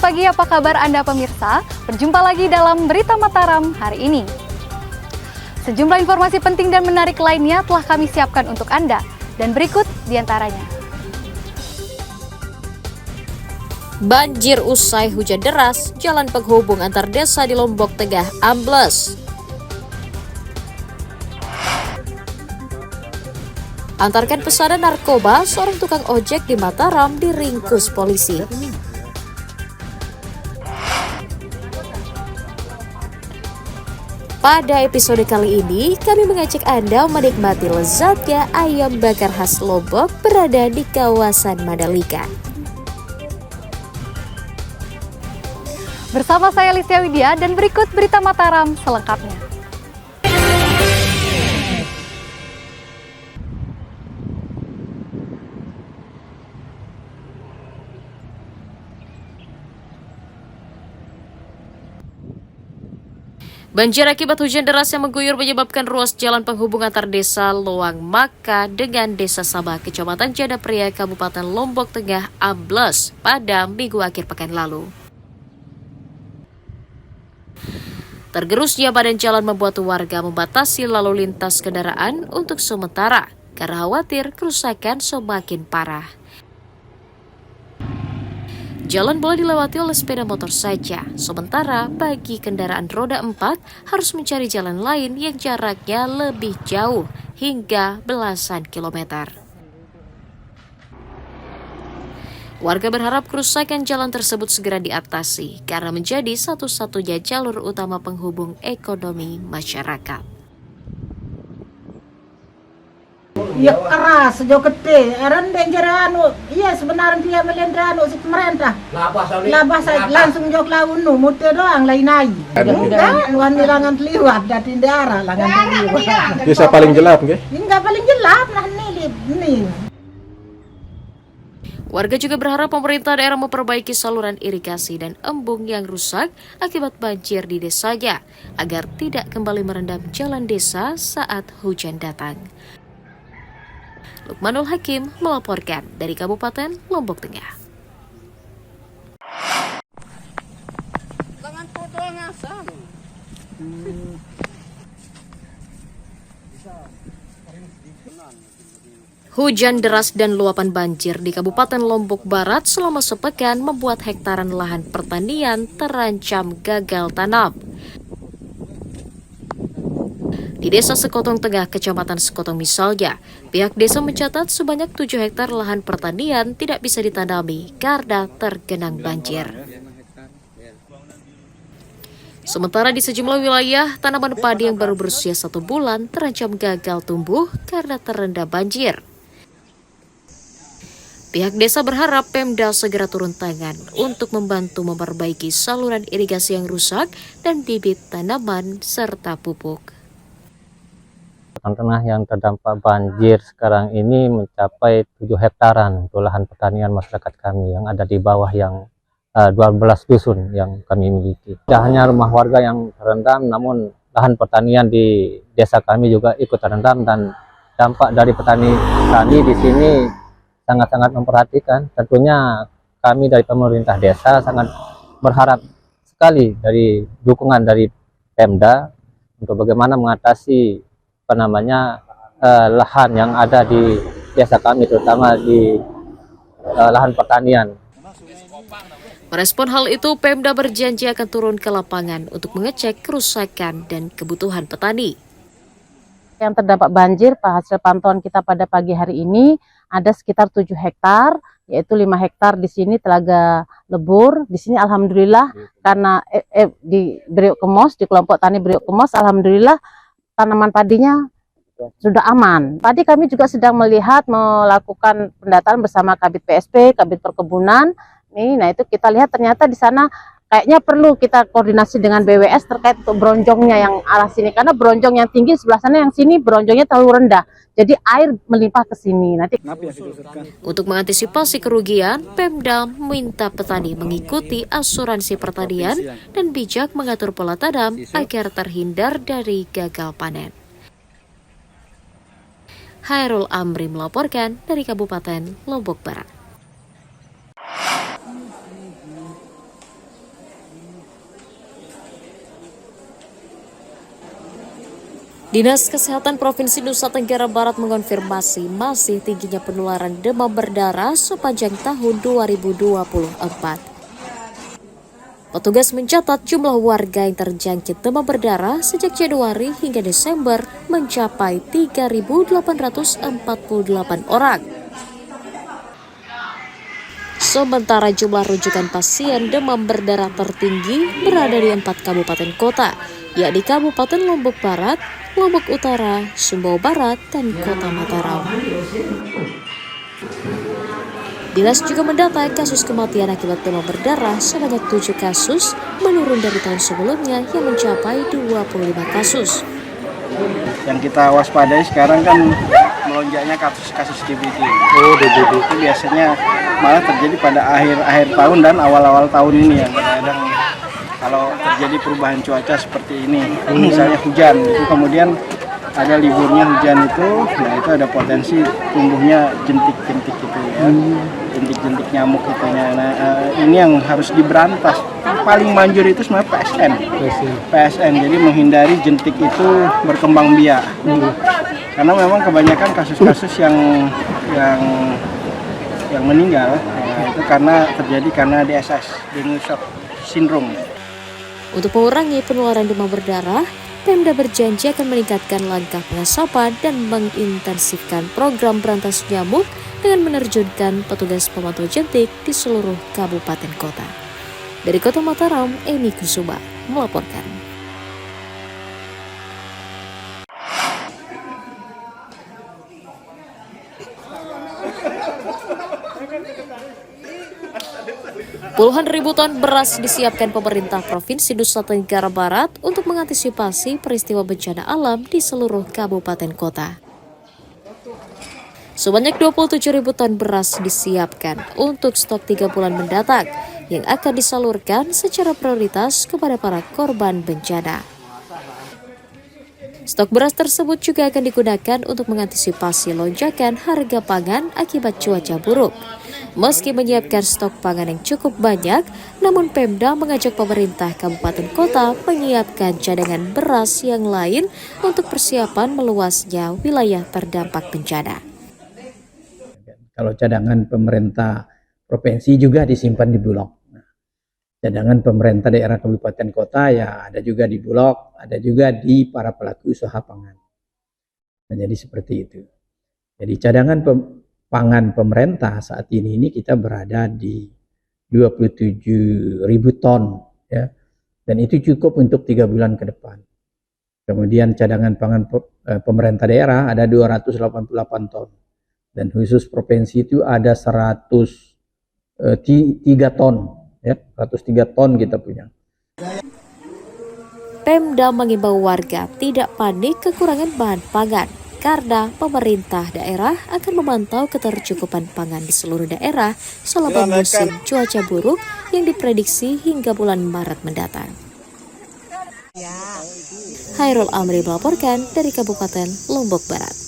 pagi, apa kabar Anda pemirsa? Berjumpa lagi dalam Berita Mataram hari ini. Sejumlah informasi penting dan menarik lainnya telah kami siapkan untuk Anda. Dan berikut diantaranya. Banjir usai hujan deras, jalan penghubung antar desa di Lombok Tengah ambles. Antarkan pesanan narkoba, seorang tukang ojek di Mataram diringkus polisi. Pada episode kali ini, kami mengajak Anda menikmati lezatnya ayam bakar khas Lombok berada di kawasan Mandalika. Bersama saya Lisya Widya dan berikut Berita Mataram selengkapnya. Banjir akibat hujan deras yang mengguyur menyebabkan ruas jalan penghubung antar desa Loang Maka dengan desa Sabah, Kecamatan Janda Pria, Kabupaten Lombok Tengah ambles pada Minggu akhir pekan lalu. Tergerusnya badan jalan membuat warga membatasi lalu lintas kendaraan untuk sementara karena khawatir kerusakan semakin parah. Jalan boleh dilewati oleh sepeda motor saja, sementara bagi kendaraan roda 4 harus mencari jalan lain yang jaraknya lebih jauh hingga belasan kilometer. Warga berharap kerusakan jalan tersebut segera diatasi karena menjadi satu-satunya jalur utama penghubung ekonomi masyarakat. Ya keras, sejauh gede. Eran danger anu, iya sebenarnya dia melendra anu si pemerintah. Labah saya langsung jok launu, muter doang lain naik. Enggak, luan langan liwat dari daerah langan liwat. Desa paling gelap, nggih? Enggak paling gelap lah ini. Warga juga berharap pemerintah daerah memperbaiki saluran irigasi dan embung yang rusak akibat banjir di desanya agar tidak kembali merendam jalan desa saat hujan datang. Lukmanul Hakim melaporkan dari Kabupaten Lombok Tengah. Hujan deras dan luapan banjir di Kabupaten Lombok Barat selama sepekan membuat hektaran lahan pertanian terancam gagal tanam. Di Desa Sekotong Tengah, Kecamatan Sekotong misalnya, pihak desa mencatat sebanyak 7 hektar lahan pertanian tidak bisa ditanami karena tergenang banjir. Sementara di sejumlah wilayah, tanaman padi yang baru berusia 1 bulan terancam gagal tumbuh karena terendam banjir. Pihak desa berharap Pemda segera turun tangan untuk membantu memperbaiki saluran irigasi yang rusak dan bibit tanaman serta pupuk. Tanah yang terdampak banjir sekarang ini mencapai 7 hektaran untuk lahan pertanian masyarakat kami yang ada di bawah yang 12 dusun yang kami miliki. Tidak hanya rumah warga yang terendam, namun lahan pertanian di desa kami juga ikut terendam dan dampak dari petani di sini sangat-sangat memperhatikan. Tentunya kami dari pemerintah desa sangat berharap sekali dari dukungan dari Pemda untuk bagaimana mengatasi lahan yang ada di desa kami, terutama di lahan pertanian. Merespon hal itu, Pemda berjanji akan turun ke lapangan untuk mengecek kerusakan dan kebutuhan petani. Yang terdampak banjir, hasil pantauan kita pada pagi hari ini ada sekitar 7 hektar, yaitu 5 hektar di sini Telaga Lebur. Di sini alhamdulillah karena di Beriuk Kemos, di kelompok tani Beriuk Kemos, alhamdulillah tanaman padinya sudah aman. Tadi kami juga sedang melakukan pendataan bersama Kabid PSP, Kabid Perkebunan. Nah itu kita lihat ternyata di sana kayaknya perlu kita koordinasi dengan BWS terkait untuk bronjongnya yang arah sini. Karena bronjong yang tinggi sebelah sana, yang sini bronjongnya terlalu rendah. Jadi air melimpah ke sini. Untuk mengantisipasi kerugian, Pemda minta petani mengikuti asuransi pertanian dan bijak mengatur pola tanam agar terhindar dari gagal panen. Hairul Amri melaporkan dari Kabupaten Lombok Barat. Dinas Kesehatan Provinsi Nusa Tenggara Barat mengonfirmasi masih tingginya penularan demam berdarah sepanjang tahun 2024. Petugas mencatat jumlah warga yang terjangkit demam berdarah sejak Januari hingga Desember mencapai 3.848 orang. Sementara jumlah rujukan pasien demam berdarah tertinggi berada di 4 kabupaten kota, yakni Kabupaten Lombok Barat, Lombok Utara, Sumbawa Barat, dan Kota Mataram. Dinas juga mendata kasus kematian akibat demam berdarah sebanyak 7 kasus, menurun dari tahun sebelumnya yang mencapai 25 kasus. Yang kita waspadai sekarang kan melonjaknya kasus DBD. DBD itu biasanya malah terjadi pada akhir tahun dan awal tahun ini ya. Kadang kalau terjadi perubahan cuaca seperti ini, misalnya hujan, itu kemudian ada liburnya hujan itu, nah itu ada potensi tumbuhnya jentik-jentik gitu ya, jentik-jentik nyamuk itunya. Nah ini yang harus diberantas. Paling manjur itu sebenarnya PSN. Jadi menghindari jentik itu berkembang biak. Karena memang kebanyakan kasus-kasus yang meninggal itu karena DSS, dengue shock syndrome. Untuk mengurangi penularan demam berdarah, Pemda berjanji akan meningkatkan langkah pengasapan dan mengintensifkan program berantas nyamuk dengan menerjunkan petugas pemantau jentik di seluruh kabupaten kota. Dari Kota Mataram, Eni Kusuma melaporkan. Puluhan ribu ton beras disiapkan pemerintah Provinsi Nusa Tenggara Barat untuk mengantisipasi peristiwa bencana alam di seluruh kabupaten kota. Sebanyak 27.000 ton beras disiapkan untuk stok 3 bulan mendatang yang akan disalurkan secara prioritas kepada para korban bencana. Stok beras tersebut juga akan digunakan untuk mengantisipasi lonjakan harga pangan akibat cuaca buruk. Meski menyiapkan stok pangan yang cukup banyak, namun Pemda mengajak pemerintah kabupaten kota menyiapkan cadangan beras yang lain untuk persiapan meluasnya wilayah terdampak bencana. Kalau cadangan pemerintah provinsi juga disimpan di Bulog. Cadangan pemerintah daerah kabupaten kota ya ada juga di Bulog, ada juga di para pelaku usaha pangan. Nah, jadi seperti itu. Jadi cadangan pangan pemerintah saat ini kita berada di 27.000 ton ya. Dan itu cukup untuk 3 bulan ke depan. Kemudian cadangan pangan pemerintah daerah ada 288 ton. Dan khusus provinsi itu ada 103 ton ya, 103 ton kita punya. Pemda mengimbau warga tidak panik kekurangan bahan pangan karena pemerintah daerah akan memantau ketercukupan pangan di seluruh daerah selama musim cuaca buruk yang diprediksi hingga bulan Maret mendatang. Hairul Amri melaporkan dari Kabupaten Lombok Barat.